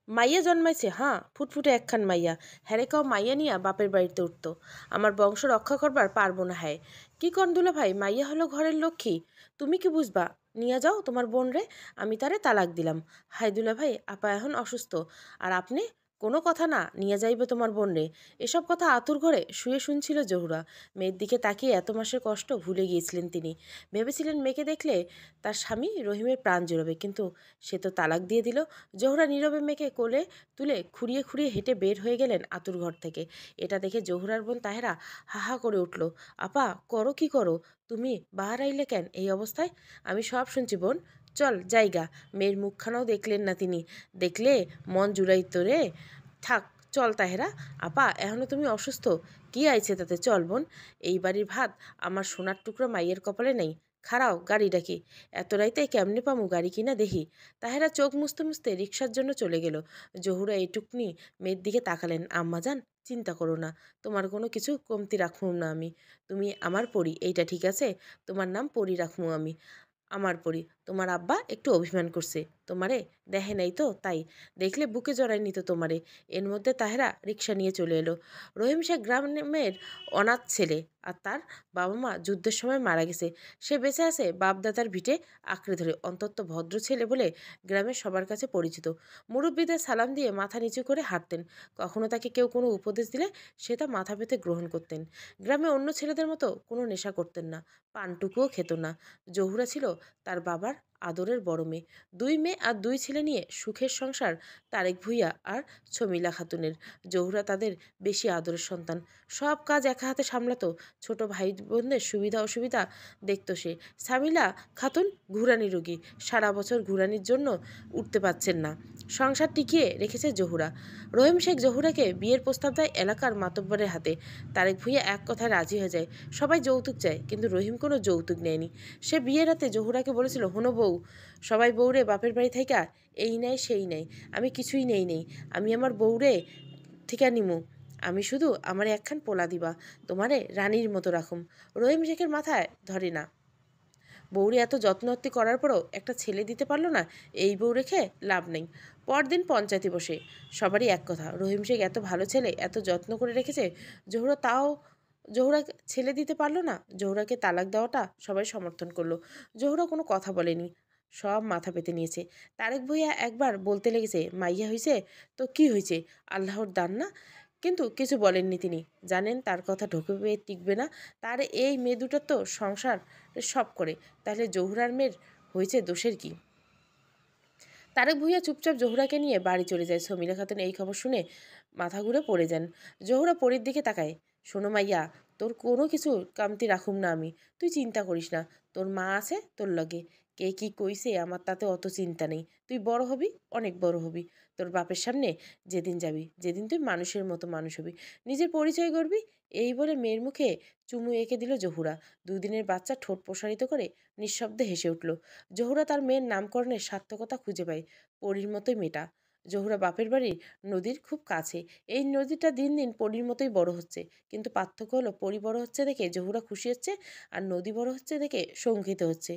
মাইয়া জন্মাইছে, হ্যাঁ, ফুটফুটে একখান মাইয়া। হ্যারে কও মাইয়া নিয়া বাপের বাড়িতে উঠতো। আমার বংশ রক্ষা করবার পারবো না। হ্যায় কি কন দুলা ভাই, মাইয়া হলো ঘরের লক্ষ্মী। তুমি কি বুঝবা? নিয়ে যাও তোমার বোন রে, আমি তারে তালাক দিলাম। হাই দুলা ভাই, আপা এখন অসুস্থ, আর আপনি কোনো কথা না নিয়ে যাইবে তোমার বোন রে। এসব কথা আতুর ঘরে শুয়ে শুনছিল জহুরা। মেয়ের দিকে তাকিয়ে এত মাসের কষ্ট ভুলে গিয়েছিলেন তিনি। ভেবেছিলেন মেয়েকে দেখলে তার স্বামী রহিমের প্রাণ জুড়বে, কিন্তু সে তো তালাক দিয়ে দিল। জহুরা নীরবে মেয়েকে কোলে তুলে খুঁড়িয়ে খুঁড়িয়ে হেঁটে বের হয়ে গেলেন আতুর ঘর থেকে। এটা দেখে জহুরার বোন তাহেরা হাহা করে উঠল। আপা, করো কি করো, তুমি বাহার আইলে কেন এই অবস্থায়? আমি সব শুনছি বোন, চল জায়গা। মেয়ের মুখখানাও দেখলেন না তিনি। দেখলে মন জুড়াইত রে। থাক, চল তাহেরা। আপা, এখনো তুমি অসুস্থ, কি আইছে তাতে, চল বোন। এই বাড়ির ভাত আমার সোনার টুকরো মাইয়ের কপালে নেই। খাড়াও, গাড়ি ডাকি। এত রাইতে কেমনে পামু গাড়ি কিনা দেখি। তাহেরা চোখ মুছতে মুছতে রিক্সার জন্য চলে গেল। জহুরা এইটুকনি মেয়ের দিকে তাকালেন। আম্মা যান, চিন্তা করো না, তোমার কোনো কিছু কমতি রাখুম না আমি। তুমি আমার পরি, এইটা ঠিক আছে? তোমার নাম পরি রাখমু আমি, আমার পরি। তোমার আব্বা একটু অভিমান করছে তোমারে, দেখে নাই তো তাই, দেখলে বুকে জড়াই নিত তোমারে। এর মধ্যে তাহেরা রিক্সা নিয়ে চলে এলো। রহিম শেখ গ্রামের অনাথ ছেলে, আর তার বাবা মা যুদ্ধের সময় মারা গেছে। সে বেঁচে আছে বাপদাদার ভিটে আঁকড়ে ধরে। অন্তত ভদ্র ছেলে বলে গ্রামের সবার কাছে পরিচিত। মুরব্বীদের সালাম দিয়ে মাথা নিচু করে হাঁটতেন। কখনো তাকে কেউ কোনো উপদেশ দিলে সে তা মাথা পেতে গ্রহণ করতেন। গ্রামে অন্য ছেলেদের মতো কোনো নেশা করতেন না, পানটুকুও খেত না। জহুরা ছিল তার বাবার আদরের বড় মেয়ে। দুই মেয়ে আর দুই ছেলে নিয়ে সুখের সংসার তারেক ভূঁইয়া আর ছমিলা খাতুনের। জহুরা তাদের বেশি আদরের সন্তান। সব কাজ একা হাতে সামলাতো। ছোট ভাই বোনদের সুবিধা অসুবিধা দেখতো সে। সামিলা খাতুন ঘুরানি রোগী, সারা বছর ঘুরানির জন্য উঠতে পারছেন না। সংসার টিকিয়ে রেখেছে জহুরা। রহিম শেখ জহুরাকে বিয়ের প্রস্তাব দেয় এলাকার মাতব্বরের হাতে। তারেক ভূঁইয়া এক কথায় রাজি হয়ে যায়। সবাই যৌতুক চায়, কিন্তু রহিম কোনো যৌতুক নেয়নি। সে বিয়ের রাতে জহুরাকে বলেছিল, হনো বউ, সবাই বউরে বাপের বাড়ি থাইকা এই নেয় সেই নেয়, আমি কিছুই নেই। আমি আমার বউরে ঠিকা নিমু। আমি শুধু আমার একখান পোলা দিবা, তোমারে রানীর মতো রাখুম। রহিম শেখের মাথায় ধরে না। বউরে এত যত্নআত্তি করার পরও একটা ছেলে দিতে পারলো না, এই বউ রেখে লাভ নেই। পরদিন পঞ্চায়েতে বসে সবারই এক কথা, রহিম শেখ এত ভালো ছেলে, এত যত্ন করে রেখেছে, জহুরা তাও জহুরা ছেলে দিতে পারলো না। জহুরাকে তালাক দেওয়াটা সবাই সমর্থন করলো। জহুরা কোনো কথা বলেনি, সব মাথা পেতে নিয়েছে। তারেক ভূঁইয়া একবার বলতে লেগেছে, মাইয়া হয়েছে তো কি হয়েছে, আল্লাহর দান না। কিন্তু কিছু বলেননি তিনি। জানেন তার কথা ঢোকে টিকবে না। তার এই মেয়ে দুটোর তো সংসার সব করে, তাহলে জহুরার মেয়ের হয়েছে দোষের কি? তারেক ভূঁইয়া চুপচাপ জহুরাকে নিয়ে বাড়ি চলে যায়। সমিলা খাতুন এই খবর শুনে মাথা ঘুরে পড়ে যান। জহুরা পরীর দিকে তাকায়। শোনো মাইয়া, তোর কোনো কিছু কামতি রাখুম না আমি, তুই চিন্তা করিস না। তোর মা আছে তোর লগে, কে কি কইছে আমার তাতে অত চিন্তা নেই। তুই বড় হবি, অনেক বড় হবি। তোর বাপের সামনে যেদিন যাবি, যেদিন তুই মানুষের মতো মানুষ হবি, নিজের পরিচয় করবি। এই বলে মেয়ের মুখে চুমু এঁকে দিল জহুরা। দুদিনের বাচ্চা ঠোঁট প্রসারিত করে নিঃশব্দে হেসে উঠল। জহুরা তার মেয়ের নামকরণের সার্থকতা খুঁজে পায়। পরীর মতোই মেয়েটা। জহুরা বাপের বাড়ির নদীর খুব কাছে। এই নদীটা দিন দিন পরীর মতোই বড় হচ্ছে, কিন্তু পার্থক্য হলো পরী বড় হচ্ছে দেখে জহুরা খুশি হচ্ছে, আর নদী বড় হচ্ছে দেখে শঙ্কিত হচ্ছে।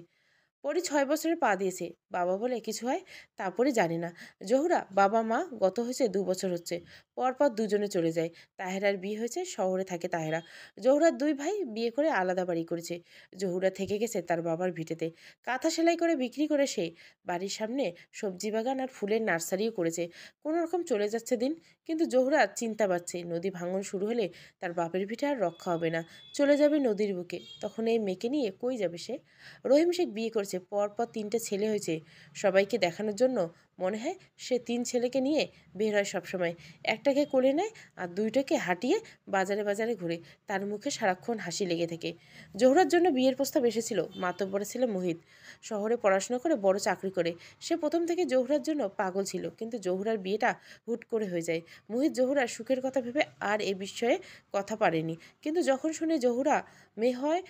পরী 6 বছরে পা দিয়েছে। বাবা বলে কিছু হয় তারপরে জানি না। জহুরা বাবা মা গত হয়েছে 2 বছর হচ্ছে। পরপর দুজনে চলে যায়। তাহেরার বিয়ে হয়েছে, শহরে থাকে তাহেরা। জহুরার দুই ভাই বিয়ে করে আলাদা বাড়ি করেছে। জহুরা থেকে গেছে তার বাবার ভিটেতে। কাঁথা সেলাই করে বিক্রি করে সে বাড়ির সামনে সবজি বাগান আর ফুলের নার্সারিও করেছে। কোনো রকম চলে যাচ্ছে দিন। কিন্তু জহুরা চিন্তা পাচ্ছে, নদী ভাঙন শুরু হলে তার বাপের ভিটে আর রক্ষা হবে না, চলে যাবে নদীর বুকে। তখন এই মেয়েকে নিয়ে কই যাবে সে? রহিম শেখ বিয়ে করেছে, পরপর 3টে ছেলে হয়েছে। সবাইকে দেখানোর জন্য মনে হয় সে 3 ছেলেকে নিয়ে বের হয় সবসময়। একটাকে কোলে নেয় আর দুইটাকে হাঁটিয়ে বাজারে বাজারে ঘুরে। তার মুখে সারাক্ষণ হাসি লেগে থাকে। জোহরার জন্য বিয়ের প্রস্তাব এসেছিল। মাতব্বরে ছিল মোহিত, শহরে পড়াশোনা করে বড় চাকরি করে। সে প্রথম থেকে জোহরার জন্য পাগল ছিল, কিন্তু জোহরার বিয়েটা হুট করে হয়ে যায়। মোহিত জোহরার সুখের কথা ভেবে আর এ বিষয়ে কথা পারেনি, কিন্তু যখন শুনে জোহরা মেয়ে হয়,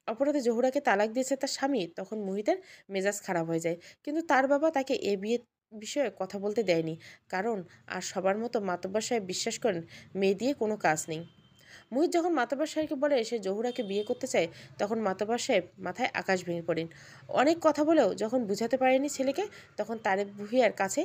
অপরাধে জহুরাকে তালাক দিয়েছে তার স্বামী, তখন মোহিতের মেজাজ খারাপ হয়ে যায়। কিন্তু তার বাবা তাকে এ বিয়ের বিষয়ে কথা বলতে দেয়নি, কারণ আর সবার মতো মাতব্বর সাহেব বিশ্বাস করেন মেয়ে দিয়ে কোনো কাজ নেই। মোহিত যখন মাতব্বর সাহেবকে বলে সে জহুরাকে বিয়ে করতে চায়, তখন মাতব্বর সাহেব মাথায় আকাশ ভেঙে পড়েন। অনেক কথা বলেও যখন বুঝাতে পারেনি ছেলেকে, তখন তারেক ভূঁইয়ার কাছে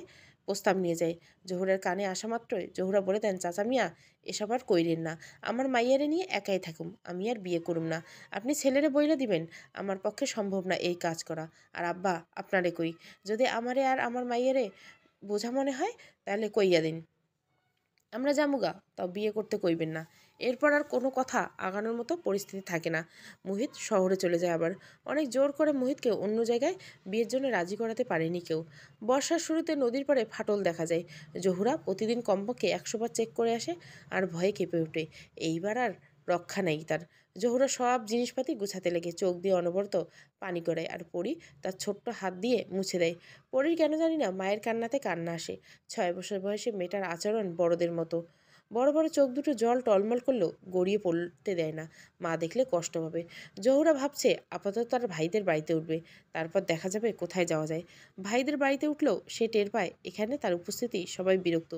প্রস্তাব নিয়ে যায়। জহুরার কানে আসা মাত্রই জহুরা বলে দেন, চাচা মিয়া এসব আর কইরেন না, আমার মাইয়ারে নিয়ে একাই থাকুম, আমি আর বিয়ে করুম না। আপনি ছেলেরে বইলে দিবেন, আমার পক্ষে সম্ভব না এই কাজ করা। আর আব্বা আপনারে কই, যদি আমারে আর আমার মাইয়ারে বোঝা মনে হয় তাহলে কইয়া দিন, আমরা জামুগা, তাও বিয়ে করতে কইবেন না। এরপর আর কোনো কথা আগানোর মতো পরিস্থিতি থাকে না। মুহিত শহরে চলে যায় আবার। অনেক জোর করে মুহিতকে অন্য জায়গায় বিয়ের জন্য রাজি করাতে পারেনি কেউ। বর্ষার শুরুতে নদীর পাড়ে ফাটল দেখা যায়। জহুরা প্রতিদিন কমপক্ষে 100 বার চেক করে আসে আর ভয়ে কেঁপে ওঠে। এইবার আর রক্ষা নেই তার। জহুরা সব জিনিসপাতি গুছাতে লেগে চোখ দিয়ে অনবরত পানি গড়ায়, আর পরি তার ছোট্ট হাত দিয়ে মুছে দেয়। পরির কেন জানি না মায়ের কান্নাতে কান্না আসে। 6 বছর বয়সে মেয়েটার আচরণ বড়দের মতো। বড় বড় চোখ দুটো জল টলমল করলেও গড়িয়ে পড়তে দেয় না। মা দেখলে কষ্ট পাবে। জহুরা ভাবছে আপাতত তার ভাইদের বাড়িতে উঠবে, তারপর দেখা যাবে কোথায় যাওয়া যায়। ভাইদের বাড়িতে উঠলেও সে টের পায় এখানে তার উপস্থিতি সবাই বিরক্ত।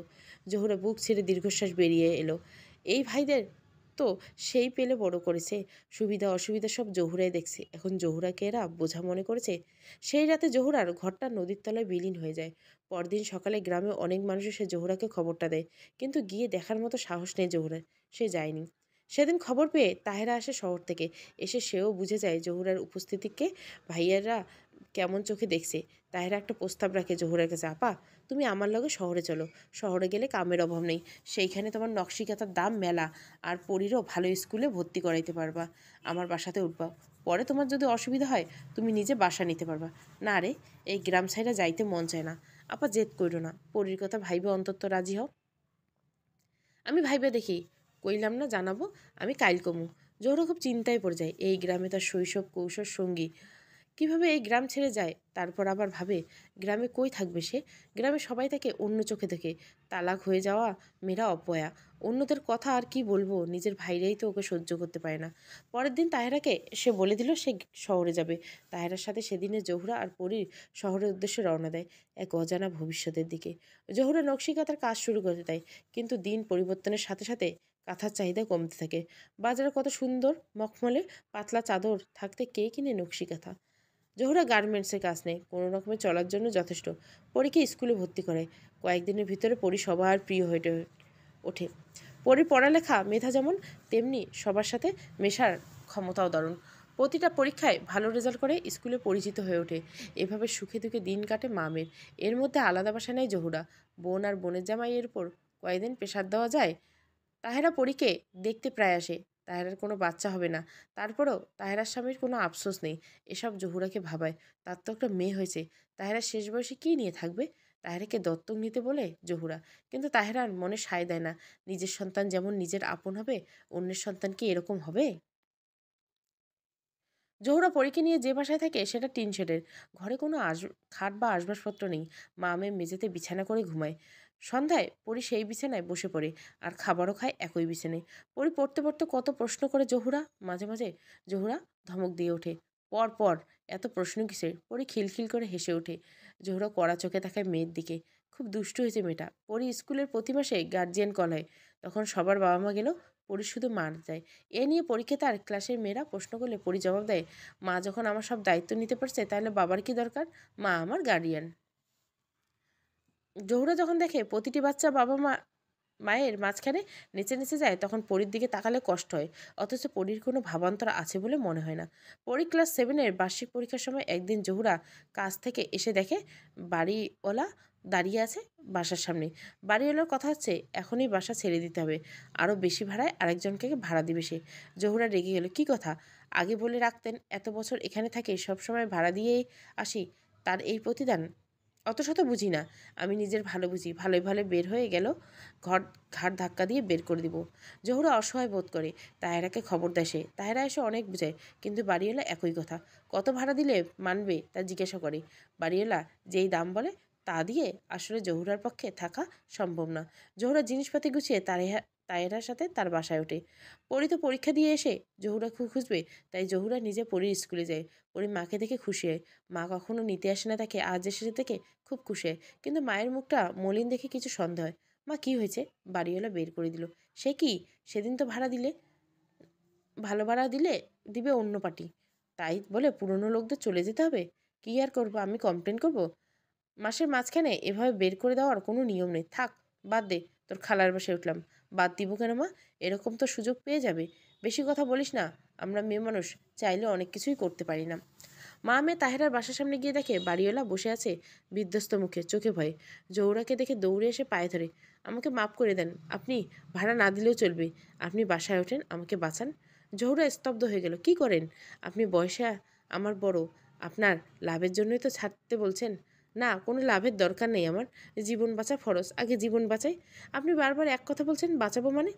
জহুরা বুক ছেড়ে দীর্ঘশ্বাস বেরিয়ে এলো। এই ভাইদের তো সেই পেলে বড় করেছে, সুবিধা অসুবিধা সব জহুরাই দেখছে, এখন জহুরাকে এরা বোঝা মনে করেছে। সেই রাতে জহুরার ঘরটা নদীর তলায় বিলীন হয়ে যায়। পরদিন সকালে গ্রামে অনেক মানুষ এসে জহুরাকে খবরটা দেয়, কিন্তু গিয়ে দেখার মতো সাহস নেই জহুরার, সে যায়নি। সেদিন খবর পেয়ে তাহেরা আসে শহর থেকে। এসে সেও বুঝে যায় জহুরার উপস্থিতিকে ভাইয়ারা কেমন চোখে দেখছে। তাহেরা একটা প্রস্তাব রাখে জহুরার কাছে, আপা তুমি আমার লগে শহরে চলো, শহরে গেলে কামের অভাব নেই, সেইখানে তোমার নকশিকাতার দাম মেলা, আর পরীরও ভালো স্কুলে ভর্তি করাইতে পারবা, আমার বাসাতে উঠবা, পরে তোমার যদি অসুবিধা হয় তুমি নিজে বাসা নিতে পারবা। না রে, এই গ্রাম সাইডে যাইতে মন চায় না, আপা জেদ কইরো না, পরীর কথা ভাইবে অন্তত রাজি হও। আমি ভাইবে দেখি, কইলাম না জানাবো, আমি কাইল কমু। জহুরা খুব চিন্তায় পড়ে যায়, এই গ্রামে তার শৈশব কৈশোর সঙ্গী কিভাবে এই গ্রাম ছেড়ে যায়। তারপর আবার ভাবে গ্রামে কই থাকবে সে, গ্রামে সবাই তাকে অন্য চোখে দেখে, তালাক হয়ে যাওয়া মেয়েরা অপয়া, অন্যদের কথা আর কি বলবো, নিজের ভাইরাই তো ওকে সহ্য করতে পারে না। পরের দিন তাহেরাকে সে বলে দিল সে শহরে যাবে। তাহেরার সাথে সেদিনে জহুরা আর পরীর শহরের উদ্দেশ্যে রওনা দেয়, এক অজানা ভবিষ্যতের দিকে। জহুরা নকশিকাঁথার কাজ শুরু করতে দেয়, কিন্তু দিন পরিবর্তনের সাথে সাথে কাঁথার চাহিদা কমতে থাকে। বাজারে কত সুন্দর মখমলে পাতলা চাদর থাকতে কে কিনে নকশিকাঁথা। জহুরা গার্মেন্টসের কাজ নেই, কোনো রকমে চলার জন্য যথেষ্ট। পরীকে স্কুলে ভর্তি করে। কয়েকদিনের ভিতরে পরী সবার প্রিয় হয়ে ওঠে। পরীর পড়ালেখা মেধা যেমন, তেমনি সবার সাথে মেশার ক্ষমতাও দারুণ। প্রতিটা পরীক্ষায় ভালো রেজাল্ট করে স্কুলে পরিচিত হয়ে ওঠে। এভাবে সুখে দুঃখে দিন কাটে মামের। এর মধ্যে আলাদা বাসা নেয় জহুরা। বোন আর বোনের জামাইয়ের উপর কয়েকদিন প্রেশার দেওয়া যায়। তাহেরা পরীকে দেখতে প্রায় আসে। তাহেরার কোনো বাচ্চা হবে না, তারপরও তাহেরার স্বামীর কোনো আফসোস নেই। এসব জহুরাকে ভাবায়, তার তো একটা মেয়ে হয়েছে, তাহেরা শেষ বয়সে কী নিয়ে থাকবে। তাহেরাকে দত্তক নিতে বলে জহুরা, কিন্তু তাহেরার মনে সায় দেয় না। নিজের সন্তান যেমন নিজের আপন হবে, অন্যের সন্তান কি এরকম হবে। জহুরা পরীকে নিয়ে যে বাসায় থাকে সেটা টিন শেডের। ঘরে কোনো খাট বা আসবাবপত্র নেই। মা মেয়ে মেঝেতে বিছানা করে ঘুমায়। সন্ধ্যায় পরী সেই বিছানায় বসে পড়ে, আর খাবারও খায় একই বিছানায়। পরী পড়তে পড়তে কত প্রশ্ন করে জহুরা, মাঝে মাঝে জহুরা ধমক দিয়ে ওঠে, পর পর, এত প্রশ্ন কিসের। পরী খিলখিল করে হেসে ওঠে। জহুরা কড়া চোখে তাকায় মেয়ের দিকে। খুব দুষ্টু হয়েছে মেয়েটা। পরী স্কুলের প্রতি মাসে গার্জিয়ান কল হয়, তখন সবার বাবা মা গেলেও পরী শুধু মার দেয়। এ নিয়ে পরীক্ষা তার ক্লাসের মেয়েরা প্রশ্ন করলে পরী জবাব দেয়, মা যখন আমার সব দায়িত্ব নিতে পারছে তাহলে বাবার কি দরকার, মা আমার গার্ডিয়ান। জহুরা যখন দেখে প্রতিটি বাচ্চা বাবা মা মায়ের মাঝখানে নেচে নেচে যায়, তখন পরীর দিকে তাকালে কষ্ট হয়, অথচ পরীর কোনো ভাবান্তর আছে বলে মনে হয় না। পরী ক্লাস 7-এর বার্ষিক পরীক্ষার সময় একদিন জহুরা কাজ থেকে এসে দেখে বাড়িওয়ালা দাঁড়িয়ে আছে বাসার সামনে। বাড়িওয়ালার কথা হচ্ছে এখনই বাসা ছেড়ে দিতে হবে, আরও বেশি ভাড়ায় আরেকজনকে ভাড়া দিবে সে। জহুরা রেগে গেল, কি কথা, আগে বলে রাখতেন, এত বছর এখানে থাকে সবসময় ভাড়া দিয়েই আসি, তার এই প্রতিদান। অত শত বুঝি না, আমি নিজের ভালো বুঝি, ভালোই ভালো বের হয়ে গেল ঘর ঘাট ধাক্কা দিয়ে বের করে দিব। জহুরা অসহায় বোধ করে। তাহেরাকে খবর দেয় সে। তাহেরা এসে অনেক বুঝায়, কিন্তু বাড়িওয়ালা একই কথা। কত ভাড়া দিলে মানবে তা জিজ্ঞাসা করে। বাড়িওয়ালা যেই দাম বলে তা দিয়ে আসলে জহুরার পক্ষে থাকা সম্ভব না। জহুরা জিনিসপাতি গুছিয়ে তাহেরার সাথে তার বাসায় ওঠে। পরী তো পরীক্ষা দিয়ে এসে জহুরা খুব খুঁজবে, তাই জহুরা নিজে পরীর স্কুলে যায়। পরী মাকে দেখে খুশি হয়। মা কখনো নিতে আসে না তাকে, আজ এসে দেখে খুব খুশি হয়, কিন্তু মায়ের মুখটা মলিন দেখে কিছু সন্দেহ হয়। মা কি হয়েছে, বাড়িওয়ালা বের করে দিল। সে কি, সেদিন তো ভাড়া দিলে, ভালো ভাড়া দিলে দিবে অন্য পার্টি, তাই বলে পুরনো লোকদের চলে যেতে হবে। কি আর করবো, আমি কমপ্লেন করব। মাসের মাঝখানে এভাবে বের করে দেওয়ার কোনো নিয়ম নেই। থাক, বাদ দে, তোর খালার বাসায় উঠলাম। বাদ দিব কেন মা? এরকম তো সুযোগ পেয়ে যাবে। বেশি কথা বলিস না, আমরা মেয়ে মানুষ, চাইলে অনেক কিছুই করতে পারি না। মা মেয়ে তাহেরার বাসার সামনে গিয়ে দেখে বাড়িওয়ালা বসে আছে বিধ্বস্ত মুখে, চোখে ভয়ে। জহুরাকে দেখে দৌড়ে এসে পায়ে ধরে, আমাকে মাফ করে দেন, আপনি ভাড়া না দিলেও চলবে, আপনি বাসায় ওঠেন, আমাকে বাঁচান। জহুরা স্তব্ধ হয়ে গেল। কি করেন আপনি? বয়সে আমার বড়, আপনার লাভের জন্যই তো ছাড়তে বলছেন? না, কোনো লাভের দরকার নেই আমার, জীবন বাঁচা ফরজ, আগে জীবন বাঁচাই। আপনি বারবার এক কথা বলছেন, বাঁচাবো মানে?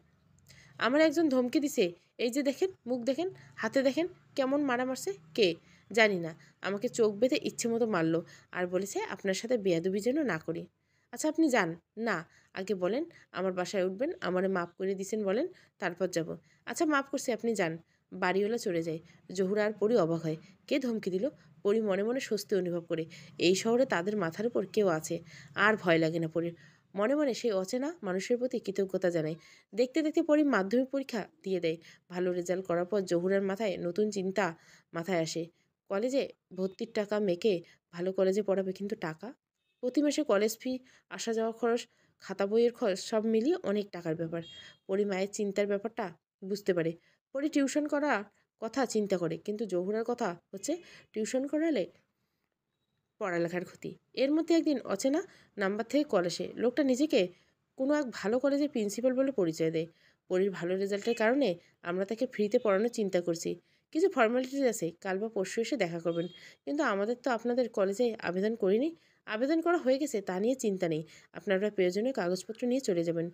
আমার একজন ধমকি দিছে, এই যে দেখেন, মুখ দেখেন, হাতে দেখেন কেমন মারা মারছে। কে? জানি না, আমাকে চোখ বেঁধে ইচ্ছে মতো মারলো, আর বলেছে আপনার সাথে বেয়াদবি যেন না করি। আচ্ছা আপনি যান না, আগে বলেন আমার বাসায় উঠবেন, আমারে মাফ করে দিছেন বলেন, তারপর যাব। আচ্ছা মাফ করছি, আপনি যান। বাড়িওয়ালা চলে যায়। জহুরা আর পরি অবাক হয়। কে ধমকি দিল? পরি মনে মনে স্বস্তি অনুভব করে, এই শহরে তাদের মাথার উপর কেউ আছে, আর ভয় লাগে না পরির। মনে মনে সেই অচেনা মানুষের প্রতি কৃতজ্ঞতা জানায়। দেখতে দেখতে পরি মাধ্যমিক পরীক্ষা দিয়ে দেয়। ভালো রেজাল্ট করার পর জহুরার মাথায় নতুন চিন্তা মাথায় আসে। কলেজে ভর্তির টাকা, মেয়েকে ভালো কলেজে পড়াবে, কিন্তু টাকা? প্রতি মাসে কলেজ ফি, আসা যাওয়া খরচ, খাতা বইয়ের খরচ, সব মিলিয়ে অনেক টাকার ব্যাপার। পরি মায়ের চিন্তার ব্যাপারটা বুঝতে পারে। পরি টিউশন করা কথা চিন্তা করে, কিন্তু জহুরার কথা হচ্ছে টিউশন করালে পড়ালেখার ক্ষতি। এর মধ্যে একদিন অচেনা নাম্বার থেকে কল আসে। লোকটা নিজেকে কোনো এক ভালো কলেজের প্রিন্সিপাল বলে পরিচয় দেয়। পরীর ভালো রেজাল্টের কারণে আমরা তাকে ফ্রিতে পড়ানোর চিন্তা করছি। কিছু ফর্মালিটিস আছে, কাল বা পরশু এসে দেখা করবেন। কিন্তু আমাদের তো আপনাদের কলেজে আবেদন করিনি। আবেদন করা হয়ে গেছে, তা নিয়ে চিন্তা নেই। আপনারা প্রয়োজনীয় কাগজপত্র নিয়ে চলে যাবেন।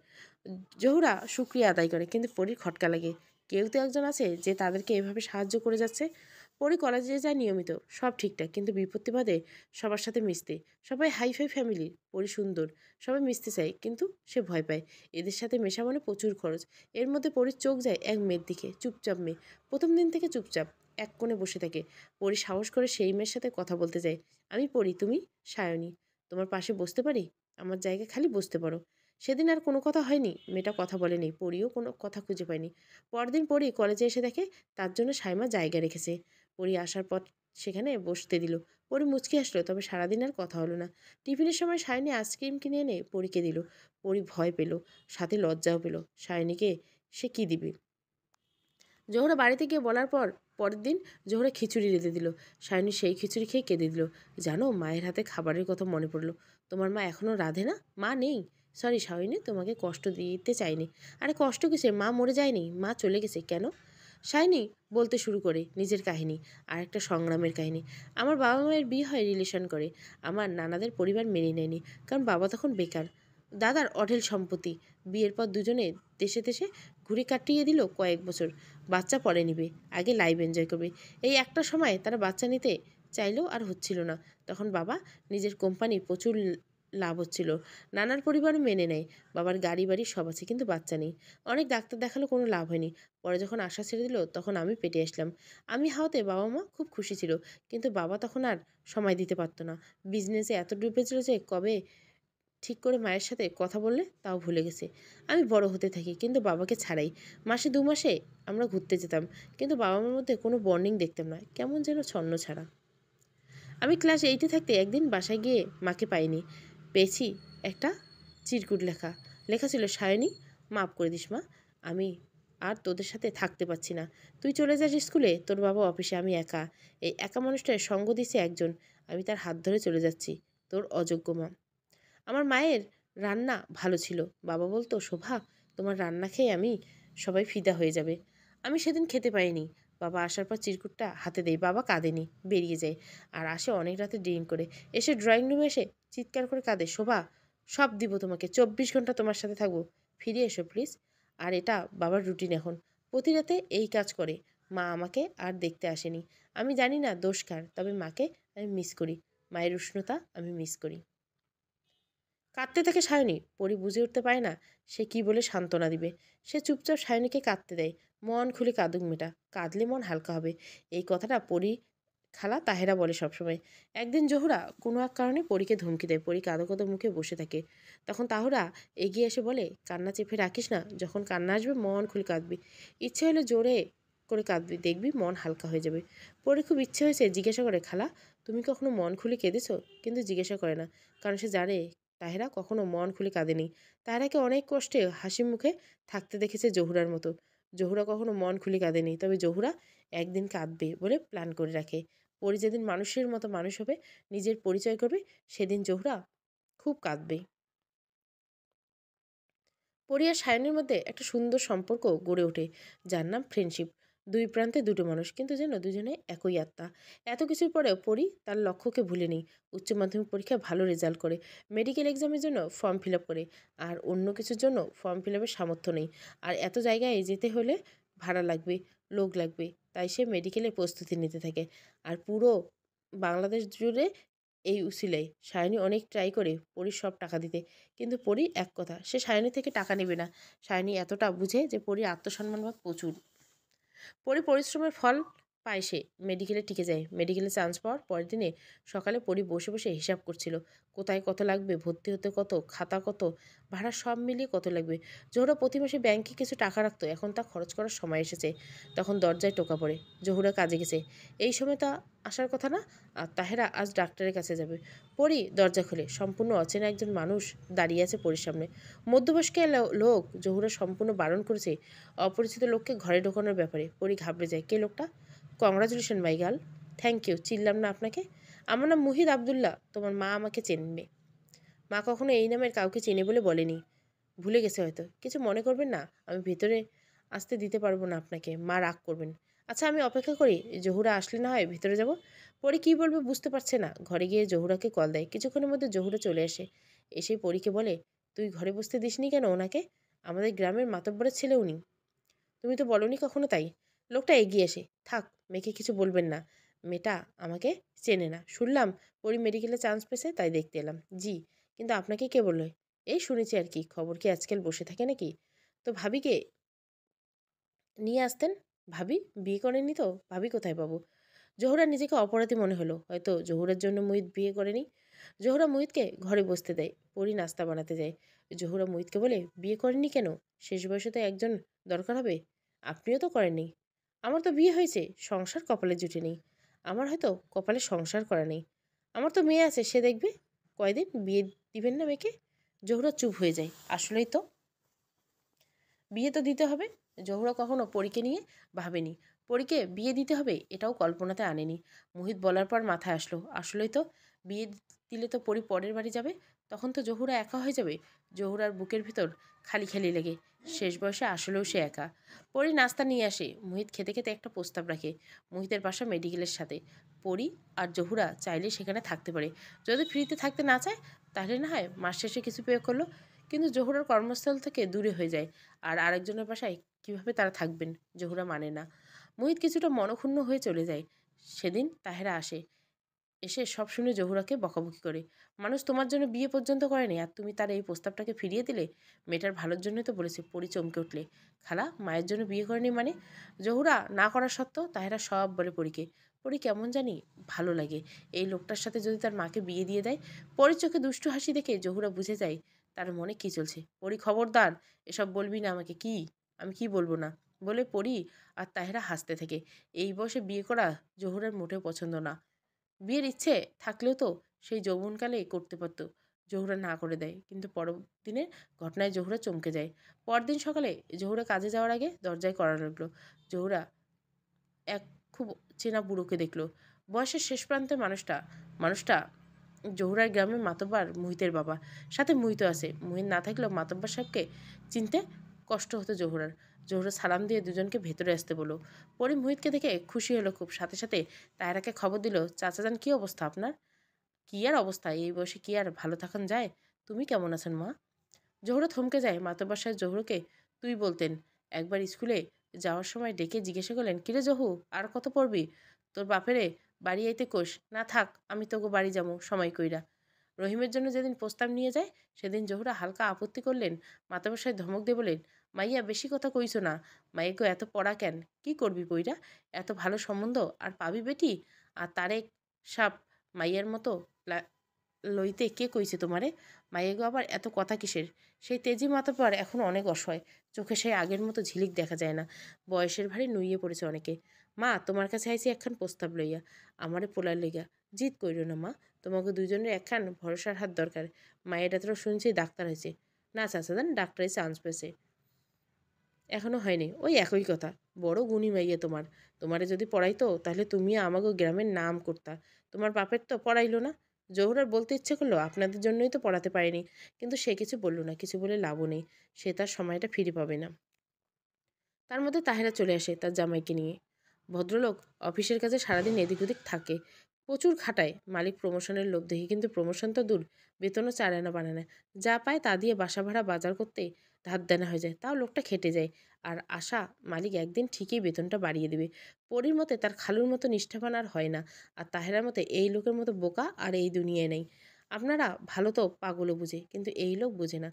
জহুরা শুক্রিয়া আদায় করে, কিন্তু পরীর খটকা লাগে। কেউ তো একজন আছে যে তাদেরকে এভাবে সাহায্য করে যাচ্ছে। পরে কলেজে যায় নিয়মিত, সব ঠিকঠাক, কিন্তু বিপত্তি বাদে সবার সাথে মিশতে। সবাই হাইফাই ফ্যামিলির, পরি সুন্দর, সবাই মিশতে চায়, কিন্তু সে ভয় পায়। এদের সাথে মেশা মানে প্রচুর খরচ। এর মধ্যে পরির চোখ যায় এক মেয়ের দিকে, চুপচাপ মেয়ে, প্রথম দিন থেকে চুপচাপ এক কোণে বসে থাকে। পরি সাহস করে সেই মেয়ের সাথে কথা বলতে যায়। আমি পড়ি, তুমি সায়নী, তোমার পাশে বসতে পারি? আমার জায়গা খালি, বসতে পারো। সেদিন আর কোনো কথা হয়নি, মেয়েটা কথা বলেনি, পরিও কোনো কথা খুঁজে পায়নি। পরদিন পরি কলেজে এসে দেখে তার জন্য সাইমা জায়গা রেখেছে। পরি আসার পর সেখানে বসতে দিল। পরি মুচকি আসলো, তবে সারাদিন আর কথা হলো না। টিফিনের সময় সায়নী আইসক্রিম কিনে এনে পরীকে দিল। পরি ভয় পেল, সাথে লজ্জাও পেল। সায়নীকে সে কি দিবে? জোহরা বাড়িতে গিয়ে বলার পর পরের দিন জোহরা খিচুড়ি রেঁধে দিল। সায়নী সেই খিচুড়ি খেয়ে কেঁদে দিল। জানো, মায়ের হাতে খাবারের কথা মনে পড়লো। তোমার মা এখনও রাঁধে না? মা নেই। সরি সায়নী, তোমাকে কষ্ট দিতে চাইনি। আরে কষ্ট কিসে, মা মরে যায়নি, মা চলে গেছে। কেন? সায়নী বলতে শুরু করে নিজের কাহিনী, আর একটা সংগ্রামের কাহিনী। আমার বাবা মায়ের বিয়ে হয় রিলেশন করে। আমার নানাদের পরিবার মেনে নেয়নি, কারণ বাবা তখন বেকার। দাদার অঢেল সম্পত্তি। বিয়ের পর দুজনে দেশে দেশে ঘুরে কাটিয়ে দিল কয়েক বছর। বাচ্চা পরে নিবে, আগে লাইফ এনজয় করবে। এই একটা সময় তারা বাচ্চা নিতে চাইলেও আর হচ্ছিল না। তখন বাবা নিজের কোম্পানি, প্রচুর লাভ হচ্ছিল। নানার পরিবারও মেনে নেয়। বাবার গাড়ি বাড়ি সব আছে, কিন্তু বাচ্চা নেই। অনেক ডাক্তার দেখালো, কোনো লাভ হয়নি। পরে যখন আশা ছেড়ে দিল, তখন আমি পেটে আসলাম। আমি হাওতে বাবা মা খুব খুশি ছিল, কিন্তু বাবা তখন আর সময় দিতে পারতো না। বিজনেসে এত ডুবেছিল যে কবে ঠিক করে মায়ের সাথে কথা বললে তাও ভুলে গেছে। আমি বড় হতে থাকি, কিন্তু বাবাকে ছাড়াই। মাসে 2 মাসে আমরা ঘুরতে যেতাম, কিন্তু বাবা মার মধ্যে কোনো বন্ডিং দেখতাম না, কেমন যেন ছন্ন ছাড়া। আমি ক্লাস 8-এ থাকতে একদিন বাসায় গিয়ে মাকে পাইনি। পেয়েছি একটা চিরকুট লেখা। লেখা ছিল, সায়নী, মাফ করে দিস মা, আমি আর তোদের সাথে থাকতে পারছি না। তুই চলে যাস স্কুলে, তোর বাবা অফিসে, আমি একা। এই একা মানুষটার সঙ্গ দিছে একজন, আমি তার হাত ধরে চলে যাচ্ছি। তোর অযোগ্য মা। আমার মায়ের রান্না ভালো ছিল। বাবা বলতো, শোভা, তোমার রান্না খেয়ে আমি সবাই ফিদা হয়ে যাবে। আমি সেদিন খেতে পাইনি। বাবা আসার পর চিরকুটটা হাতে দেয়। বাবা কাঁদেনি, বেরিয়ে যায়। আর আসে অনেক রাতে ড্রিঙ্ক করে। এসে ড্রয়িং রুমে এসে চিৎকার করে কাঁদে, শোভা, সব দিব তোমাকে, 24 ঘন্টা তোমার সাথে থাকবো, ফিরে এসো প্লিজ। আর এটা বাবার রুটিন এখন। প্রতি রাতে এই কাজ করে। মা আমাকে আর দেখতে আসেনি। আমি জানি না দোষ কার, তবে মাকে আমি মিস করি। মায়ের উষ্ণতা আমি মিস করি। কাঁদতে থাকে সায়নী। পরি বুঝে উঠতে পারে না সে কি বলে সান্ত্বনা দিবে। সে চুপচাপ সায়নীকে কাঁদতে দেয়। মন খুলে কাঁদুক মেয়েটা, কাঁদলে মন হালকা হবে। এই কথাটা পরি খালা তাহেরা বলে সবসময়। একদিন জহুরা কোনো এক কারণে পরীকে ধমকি দেয়। পরি কাঁদো কাঁদো মুখে বসে থাকে। তখন তাহুরা এগিয়ে এসে বলে, কান্না চেপে রাখিস না, যখন কান্না আসবে মন খুলে কাঁদবি। ইচ্ছে হলে জোরে করে কাঁদবি, দেখবি মন হালকা হয়ে যাবে। পরে খুব ইচ্ছে হয়েছে জিজ্ঞাসা করে, খালা তুমি কখনো মন খুলে কেঁদেছো? কিন্তু জিজ্ঞাসা করে না, কারণ সে জানে তাহেরা কখনো মন খুলে কাঁদেনি। তাহেরাকে অনেক কষ্টে হাসি মুখে থাকতে দেখেছে জহুরার মতো। জহুরা কখনো মন খুলে কাঁদেনি, তবে জহুরা একদিন কাঁদবে বলে প্ল্যান করে রাখে। পরি যেদিন মানুষের মতো মানুষ হবে, নিজের পরিচয় করবে, সেদিন জহুরা খুব কাঁদবে। পরি আর সায়নের মধ্যে একটা সুন্দর সম্পর্ক গড়ে ওঠে, যার নাম ফ্রেন্ডশিপ। দুই প্রান্তে দুটো মানুষ, কিন্তু যেন দুজনে একই আত্মা। এত কিছুর পরেও পরি তার লক্ষ্যকে ভুলেনি। উচ্চ মাধ্যমিক পরীক্ষায় ভালো রেজাল্ট করে, মেডিকেল এক্সামের জন্য ফর্ম ফিল আপ করে। আর অন্য কিছুর জন্য ফর্ম ফিল আপের সামর্থ্য নেই। আর এত জায়গায় যেতে হলে ভাড়া লাগবে, লোক লাগবে, তাই সে মেডিকেলের প্রস্তুতি নিতে থাকে। আর পুরো বাংলাদেশ জুড়ে এই উসিলায় সায়নী অনেক ট্রাই করে পরীর সব টাকা দিতে, কিন্তু পরী এক কথা, সে সায়নী থেকে টাকা নেবে না। সায়নী এতটা বুঝে যে পরীর আত্মসম্মানবোধ প্রচুর। পরি পরিশ্রমের ফল পায় সে, মেডিকেলে টিকে যায়। মেডিকেলে চান্স পাওয়ার পরের দিনে সকালে পরি বসে বসে হিসাব করছিল, কোথায় কত লাগবে, ভর্তি হতে কত, খাতা কত, ভাড়া সব মিলিয়ে কত লাগবে। জহুরা প্রতি মাসে ব্যাংকে কিছু টাকা রাখতো, এখন তা খরচ করার সময় এসেছে। তখন দরজায় টোকা পড়ে, জহুরা কাজে গেছে। এই সময় তা আসার কথা না, আর তাহেরা আজ ডাক্তারের কাছে যাবে। পরি দরজা খুলে, সম্পূর্ণ অচেনা একজন মানুষ দাঁড়িয়ে আছে পরির সামনে। মধ্যবয়স্ক লোক, জহুরা সম্পূর্ণ বারণ করেছে অপরিচিত লোককে ঘরে ঢোকানোর ব্যাপারে। পরি ঘাবড়ে যায়, কে লোকটা? Congratulation my girl. Thank you, চিনলাম না আপনাকে। আমার নাম মুহিদ আবদুল্লাহ, তোমার মা আমাকে চেনবে। মা কখনো এই নামের কাউকে চেনে বলে বলেনি, ভুলে গেছে হয়তো। কিছু মনে করবেন না, আমি ভেতরে আসতে দিতে পারবো না আপনাকে, মা রাগ করবেন। আচ্ছা আমি অপেক্ষা করি, জহুরা আসলে না হয় ভেতরে যাব। পরে কী বলবে বুঝতে পারছে না, ঘরে গিয়ে জহুরাকে কল দেয়। কিছুক্ষণের মধ্যে জহুরা চলে আসে। এসে পরীকে বলে, তুই ঘরে বসতে দিসনি কেন ওনাকে? আমাদের গ্রামের মাতব্বরের ছেলে উনি, তুমি তো বলনি কখনো। তাই লোকটা এগিয়ে এসে, থাক মেয়েকে কিছু বলবেন না, মেয়েটা আমাকে চেনে না। শুনলাম পরি মেডিকেলে চান্স পেয়েছে, তাই দেখতে এলাম। জি, কিন্তু আপনাকে কে বললো? এই শুনেছি আর কি, খবর কি আজকাল বসে থাকে নাকি? তো ভাবিকে নিয়ে আসতেন। ভাবি বিয়ে করেনি তো, ভাবি কোথায় পাবো? জোহরা নিজেকে অপরাধী মনে হলো, হয়তো জোহরার জন্য মুহিত বিয়ে করেনি। জোহরা মুহিতকে ঘরে বসতে দেয়, পরি নাস্তা বানাতে যায়। জোহরা মুহিতকে বলে, বিয়ে করেনি কেন? শেষ বয়সে তো একজন দরকার হবে। আপনিও তো করেননি। আমার তো বিয়ে হয়েছে, সংসার কপালে জুটে নেই। আমার হয়তো কপালে সংসার করা নেই। আমার তো মেয়ে আছে, সে দেখবে। কয়দিন বিয়ে দিবেন না মেয়েকে? জোহরা চুপ হয়ে যায়। আসলেই তো বিয়ে তো দিতে হবে। জহুরা কখনো পরীকে নিয়ে ভাবেনি, পরীকে বিয়ে দিতে হবে এটাও কল্পনাতে আনেনি। মোহিত বলার পর মাথায় আসলো, আসলেই তো বিয়ে দিলে তো পরী পরের বাড়ি যাবে, তখন তো জহুরা একা হয়ে যাবে। জহুরার বুকের ভিতর খালি খালি লেগে, শেষ বয়সে আসলেও সে একা। পরী নাস্তা নিয়ে আসে, মোহিত খেতে খেতে একটা প্রস্তাব রাখে। মোহিতের বাসা মেডিকেলের সাথে, পরী আর জহুরা চাইলে সেখানে থাকতে পারে। যদি ফ্রিতে থাকতে না চায়, তাহলে না হয় মাস শেষে কিছু পে করলো। কিন্তু জহুরার কর্মস্থল থেকে দূরে হয়ে যায়, আর আরেকজনের বাসায় কিভাবে তারা থাকবেন? জহুরা মানে না। মোহিত কিছুটা মনক্ষুণ্ণ হয়ে চলে যায়। সেদিন তাহেরা আসে, এসে সব শুনে জহুরাকে বকাবকি করে। মানুষ তোমার জন্য বিয়ে পর্যন্ত করেনি, আর তুমি তার এই প্রস্তাবটাকে ফিরিয়ে দিলে? মেয়েটার ভালোর জন্যই তো বলেছে। পরি চমকে উঠলে, খালা মায়ের জন্য বিয়ে করেনি মানে? জহুরা না করার সত্ত্বেও তাহেরা সব বলে পরীকে। পরি কেমন জানি ভালো লাগে এই লোকটার সাথে, যদি তার মাকে বিয়ে দিয়ে দেয়। পরির চোখে দুষ্টু হাসি দেখে জহুরা বুঝে যায় তার মনে কি চলছে। পরি খবরদার এসব বলবি না আমাকে। কি? আমি কি বলবো না? বলে পরি আর তাহেরা হাসতে থাকে। এই বয়সে বিয়ে করা জহুরার মোটেও পছন্দ না। বিয়ের ইচ্ছে থাকলেও তো সেই যৌবনকালেই করতে পারত। জহুরা না করে দেয়, কিন্তু পরদিনের ঘটনায় জহুরা চমকে যায়। পরদিন সকালে জহুরা কাজে যাওয়ার আগে দরজায় কড়া লাগলো। জহুরা এক খুব চেনা বুড়োকে দেখলো, বয়সের শেষ প্রান্তের মানুষটা। মানুষটা জহুরার গ্রামের মাতব্বর মুহিতের বাবা। সাথে মুহিত আছে, মুহিত না থাকলেও মাতব্বর সাহেবকে চিনতে কষ্ট হতো জহুরার। জহুরা সালাম দিয়ে দুজনকে ভেতরে আসতে বলল। পরে মুহিতকে দেখে খুশি হলো খুব, সাথে সাথে তায়রাকে খবর দিল, চাচা যান কী অবস্থা আপনার? কী আর অবস্থা, এই বয়সে কি আর ভালো থাকান যায়? তুমি কেমন আছেন মা? জহুরা থমকে যায়। মাতব্বর সাহেব জহুরকে তুই বলতেন। একবার স্কুলে যাওয়ার সময় ডেকে জিজ্ঞাসা করলেন, কিরে জহু, আর কত পড়বি? তোর বাপেরে বাড়ি আইতে কোষ না, থাক আমি তোকে বাড়ি যাবো সময় কইরা। রহিমের জন্য যেদিন প্রস্তাব নিয়ে যায়, সেদিন জহুরা হালকা আপত্তি করলেন। মাতব্বর সাহেব ধমক দিয়ে বলেন, মাইয়া বেশি কথা কইছো না। মাইয়াকে এত পড়া কেন? কি করবি পইরা? এত ভালো সম্বন্ধ আর পাবি বেটি? আর তারেক সাপ মাইয়ার মতো লইতে কে কইছে তোমারে? মাইয়াগো আবার এত কথা কিসের? সেই তেজি মাতব্বর এখন অনেক অসহায়, চোখে সেই আগের মতো ঝিলিক দেখা যায় না, বয়সের ভারী নুইয়ে পড়েছে অনেকে। মা, তোমার কাছে আইছি একখান প্রস্তাব লইয়া, আমারে পোলার লইয়া। জিদ কইরো না মা, তোমাকে দুজনের একখান ভরসার হাত দরকার। মায়ের ডাক্তারও শুনছি ডাক্তার হয়েছে। না চাচা যান, ডাক্তারে চান্স পেয়েছে। এখনো হয়নি, ওই একই কথা। বড় গুণী মাইয়া তোমার, তোমারে যদি পড়াইতো তাহলে তুমি আমাগো গ্রামের নাম করতা। তোমার বাপের তো পড়াইলো না। জহুরার বলতে ইচ্ছে করলো আপনাদের জন্যই তো পড়াতে পারেনি, কিন্তু সে কিছু বলল না, কিছু বলে লাভও নেই, সে তার সময়টা ফিরে পাবে না। তার মধ্যে তাহেরা চলে আসে তার জামাইকে নিয়ে। ভদ্রলোক অফিসের কাছে সারাদিন এদিক ওদিক থাকে, প্রচুর খাটায়। মালিক প্রমোশনের লোভ দেখি, কিন্তু প্রমোশন তো দূর, বেতনও 4 আনা বানায় না। যা পায় তা দিয়ে বাসা ভাড়া বাজার করতে ধার দেনা হয়ে যায়, তাও লোকটা খেটে যায়। আর আশা মালিক একদিন ঠিকই বেতনটা বাড়িয়ে দেবে। পরীর মতে তার খালুর মতো নিষ্ঠাবান আর হয় না, আর তাহেরার মতে এই লোকের মতো বোকা আর এই দুনিয়ায় নেই। আপনারা ভালো তো পাগলও বুঝে, কিন্তু এই লোক বোঝে না।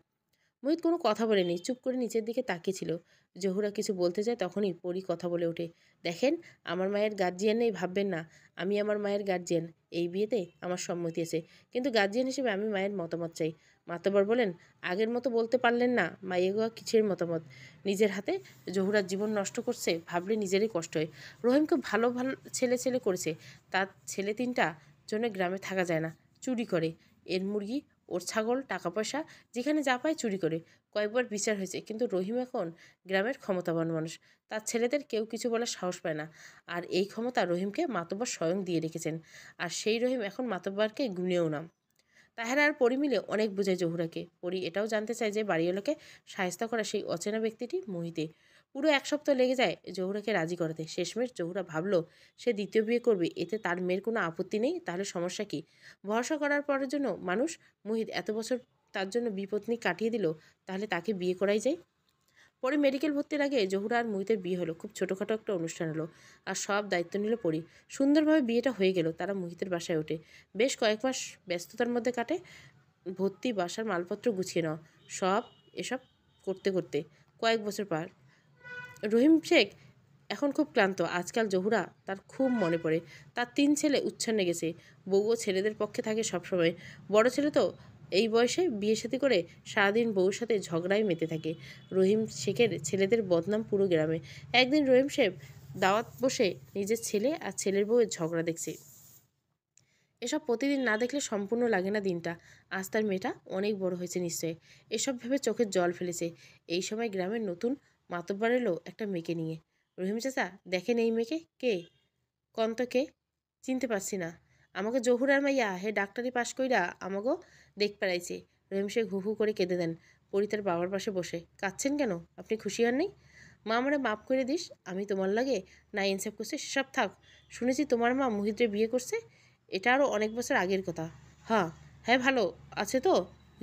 মোহিত কোনো কথা বলেনি, চুপ করে নিচের দিকে তাকিয়েছিল। জহুরা কিছু বলতে যায়, তখনই পরি কথা বলে ওঠে। দেখেন, আমার মায়ের গার্জিয়ান নেই ভাববেন না, আমি আমার মায়ের গার্জিয়ান। এই বিয়েতে আমার সম্মতি আছে, কিন্তু গার্জিয়ান হিসেবে আমি মায়ের মতামত চাই। মাতব্বর বলেন, আগের মতো বলতে পারলেন না? মাইয়েগোয়া কিসের মতামত? নিজের হাতে জহুরার জীবন নষ্ট করছে, ভাবলে নিজেরই কষ্ট হয়। রহিমকে ভালো ভালো ছেলে ছেলে করেছে, তার ছেলে তিনটা জন্য গ্রামে থাকা যায় না। চুরি করে, এর মুরগি ওর ছাগল, টাকা পয়সা যেখানে যা পায় চুরি করে। কয়েকবার বিচার হয়েছে, কিন্তু রহিম এখন গ্রামের ক্ষমতাবান মানুষ, তার ছেলেদের কেউ কিছু বলার সাহস পায় না। আর এই ক্ষমতা রহিমকে মাতব্বর স্বয়ং দিয়ে রেখেছেন, আর সেই রহিম এখন মাতব্বরকে গুনেও না। তাহেরা আর পরি মিলে অনেক বোঝায় জহুরাকে। পরি এটাও জানতে চায় যে বাড়িওয়ালাকে সায়স্তা করা সেই অচেনা ব্যক্তিটি মোহিতে। পুরো 1 সপ্তাহ লেগে যায় জহুরাকে রাজি করাতে। শেষমেশ জহুরা ভাবলো সে দ্বিতীয় বিয়ে করবে, এতে তার মেয়ের কোনো আপত্তি নেই, তাহলে সমস্যা কি? ভরসা করার পরের জন্য মানুষ, মোহিত এত বছর তার জন্য বিপত্নী কাটিয়ে দিল, তাহলে তাকে বিয়ে করাই যায়। পরে মেডিকেল ভর্তির আগে জহুরা আর মুহিতের বিয়ে হলো, খুব ছোটোখাটো একটা অনুষ্ঠান হলো, আর সব দায়িত্ব নিল পরি। সুন্দরভাবে বিয়েটা হয়ে গেল। তারা মুহিতের বাসায় ওঠে। বেশ কয়েক মাস ব্যস্ততার মধ্যে কাটে, ভর্তি, বাসার মালপত্র গুছিয়ে নাও, সব এসব করতে করতে কয়েক বছর পার। রহিম শেখ এখন খুব ক্লান্ত। আজকাল জহুরা তার খুব মনে পড়ে। তার 3 ছেলে উচ্ছন্নে গেছে, বউও ছেলেদের পক্ষে থাকে সবসময়। বড় ছেলে তো এই বয়সে বিয়ে শাদী করে সারাদিন বউর সাথে ঝগড়ায় মেতে থাকে। রহিম শেখের ছেলেদের বদনাম পুরো গ্রামে। একদিন রহিম শেখ দাওয়াত বসে নিজের ছেলে আর ছেলের বউয়ের ঝগড়া দেখছে। এসব প্রতিদিন না দেখলে সম্পূর্ণ লাগে না দিনটা। আজ তার মেয়েটা অনেক বড় হয়েছে নিশ্চয়ই, এসব ভেবে চোখের জল ফেলেছে। এই সময় গ্রামের নতুন মাতব্বর এলো একটা মেয়েকে নিয়ে। রহিম চাচা, দেখেন এই মেয়েকে। কে? কন্ত কে? চিনতে পারছি না। আমাকে জহুরার মাইয়া, হে ডাক্তারি পাশ কইরা আমাগো দেখ পেড়াইছে। রহিম শেখ হু হু করে কেঁদে দেন। পরি তার বাবার পাশে বসে। কাঁদছেন কেন? আপনি খুশি হন নাই? মা, আমারে মাফ করে দিস, আমি তোমার লাগে না ইনসাফ করছি সেসব থাক। শুনেছি তোমার মা মুহিতরে বিয়ে করছে, এটা আরও অনেক বছর আগের কথা। হ্যাঁ। হ্যাঁ, ভালো আছে তো?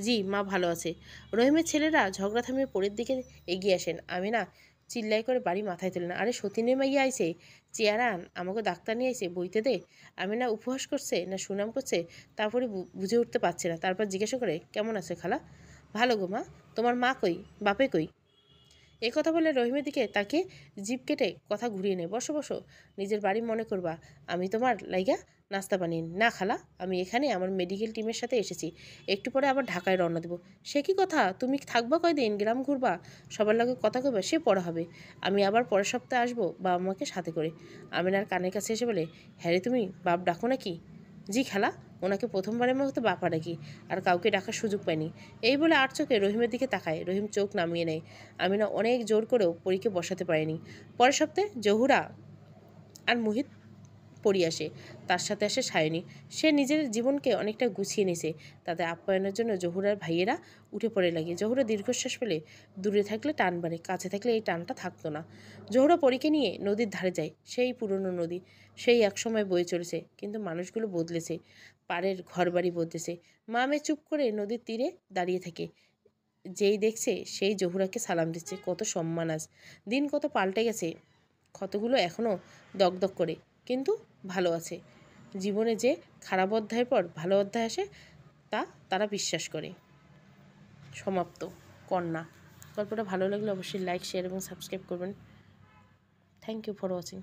জি, মা ভালো আছে। রহিমের ছেলেরা ঝগড়া থামিয়ে পরের দিকে এগিয়ে আসেন। আমি না চিল্লাই করে বাড়ি মাথায় তুলে না, আরে সতীনের মাইয়া আইছে, চেয়ার আন, আমাকে ডাক্তার নিয়ে আইছে, বইতে দে। আমি না উপহাস করছে না সুনাম করছে, তারপরে বুঝে উঠতে পারছে না। তারপর জিজ্ঞাসা করে, কেমন আছে খালা? ভালো গো মা। তোমার মা কই, বাপে কই? এই কথা বলে রহিমের দিকে তাকে জিভ কেটে কথা ঘুরিয়ে নেয়। বসো বসো, নিজের বাড়ি মনে করবা। আমি তোমার লাইগা নাস্তা বানিয়ে না খালা, আমি এখানে আমার মেডিকেল টিমের সাথে এসেছি, একটু পরে আবার ঢাকায় রওনা দেবো। সে কি কথা, তুমি থাকবা কয়দিন? গ্রাম ঘুরবা, সবার লগে কথা কইবা, সে পড়া হবে। আমি আবার পরের সপ্তাহে আসবো বাবা মাকে সাথে করে। আমিনার কানের কাছে এসে বলে, হ্যাঁ রে, তুমি বাপ ডাকো নাকি? জি খালা, ওনাকে প্রথমবারের মতো বাপা ডাকি, আর কাউকে ডাকার সুযোগ পাইনি। এই বলে আর চোখে রহিমের দিকে তাকায়। রহিম চোখ নামিয়ে নেয়। আমিনা অনেক জোর করেও পরীকে বসাতে পারেনি। পরের সপ্তাহে জহুরা আর মুহিত পড়ি আসে, তার সাথে আসে সায়নী। সে নিজের জীবনকে অনেকটা গুছিয়ে নিছে। তাদের আপ্যায়নের জন্য জহুরার ভাইয়েরা উঠে পড়ে লাগে। জহুরা দীর্ঘশ্বাস ফেলে, দূরে থাকলে টান বাড়ে, কাছে থাকলে এই টানটা থাকতো না। জহুরা পরীকে নিয়ে নদীর ধারে যায়, সেই পুরনো নদী, সেই একসময় বয়ে চলেছে, কিন্তু মানুষগুলো বদলেছে, পাড়ের ঘরবাড়ি বদলেছে। মা মেয়ে চুপ করে নদীর তীরে দাঁড়িয়ে থাকে, যেই দেখছে সেই জহুরাকে সালাম দিচ্ছে। কত সম্মান আজ! দিন কত পাল্টে গেছে, ক্ষতগুলো এখনও দগদগ করে, কিন্তু ভালো আছে। জীবনে যে খারাপ অধ্যায়ের পর ভালো অধ্যায় আসে, তা তারা বিশ্বাস করে। সমাপ্ত। কন্যা। গল্পটা ভালো লাগলে অবশ্যই লাইক, শেয়ার এবং সাবস্ক্রাইব করবেন। Thank you for watching.